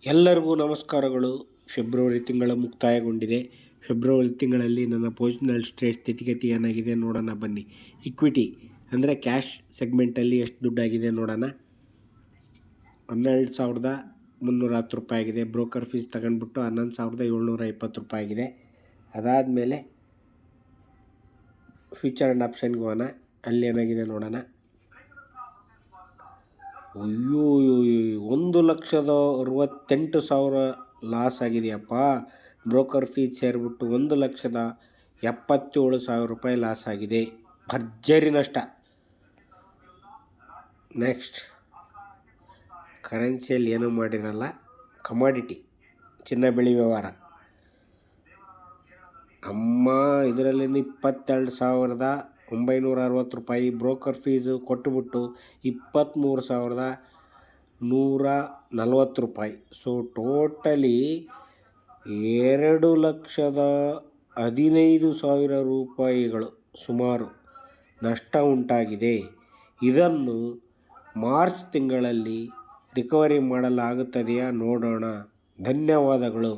ಎಲ್ಲರಿಗೂ ನಮಸ್ಕಾರಗಳು. ಫೆಬ್ರವರಿ ತಿಂಗಳ ಮುಕ್ತಾಯಗೊಂಡಿದೆ. ಫೆಬ್ರವರಿ ತಿಂಗಳಲ್ಲಿ ನನ್ನ ಪೊಸಿಷನಲ್ ಸ್ಟ್ರೇಟ್ ಸ್ಥಿತಿಗತಿ ಏನಾಗಿದೆ ನೋಡೋಣ ಬನ್ನಿ. ಇಕ್ವಿಟಿ ಅಂದರೆ ಕ್ಯಾಶ್ ಸೆಗ್ಮೆಂಟಲ್ಲಿ ಎಷ್ಟು ದುಡ್ಡಾಗಿದೆ ನೋಡೋಣ. 12,310 ರೂಪಾಯಿ ಆಗಿದೆ. ಬ್ರೋಕರ್ ಫೀಸ್ ತಗೊಂಡ್ಬಿಟ್ಟು 11,720 ರೂಪಾಯಿ ಆಗಿದೆ. ಅದಾದಮೇಲೆ ಫ್ಯೂಚರ್ ಆ್ಯಂಡ್ ಆಪ್ಷನ್ಗೆ ಹೋಗೋಣ. ಅಲ್ಲಿ ಏನಾಗಿದೆ ನೋಡೋಣ. ಅಯ್ಯೋ 1,68,000 ಲಾಸ್ ಆಗಿದೆಯಪ್ಪ. ಬ್ರೋಕರ್ ಫೀಸ್ ಸೇರಿಬಿಟ್ಟು 1,77,000 ರೂಪಾಯಿ ಲಾಸ್ ಆಗಿದೆ. ಭರ್ಜರಿ ನಷ್ಟ. ನೆಕ್ಸ್ಟ್ ಕರೆನ್ಸಿಯಲ್ಲಿ ಏನೂ ಮಾಡಿರಲ್ಲ. ಕಮಾಡಿಟಿ ಚಿನ್ನ ಬೆಳ್ಳಿ ವ್ಯವಹಾರ ಇದರಲ್ಲಿ 22,960 ರೂಪಾಯಿ ಬ್ರೋಕರ್ ಫೀಸು ಕೊಟ್ಟುಬಿಟ್ಟು 23,140 ರೂಪಾಯಿ. ಸೊ ಟೋಟಲಿ 2,15,000 ರೂಪಾಯಿಗಳು ಸುಮಾರು ನಷ್ಟ ಉಂಟಾಗಿದೆ. ಇದನ್ನು ಮಾರ್ಚ್ ತಿಂಗಳಲ್ಲಿ ರಿಕವರಿ ಮಾಡಲಾಗುತ್ತದೆಯಾ ನೋಡೋಣ. ಧನ್ಯವಾದಗಳು.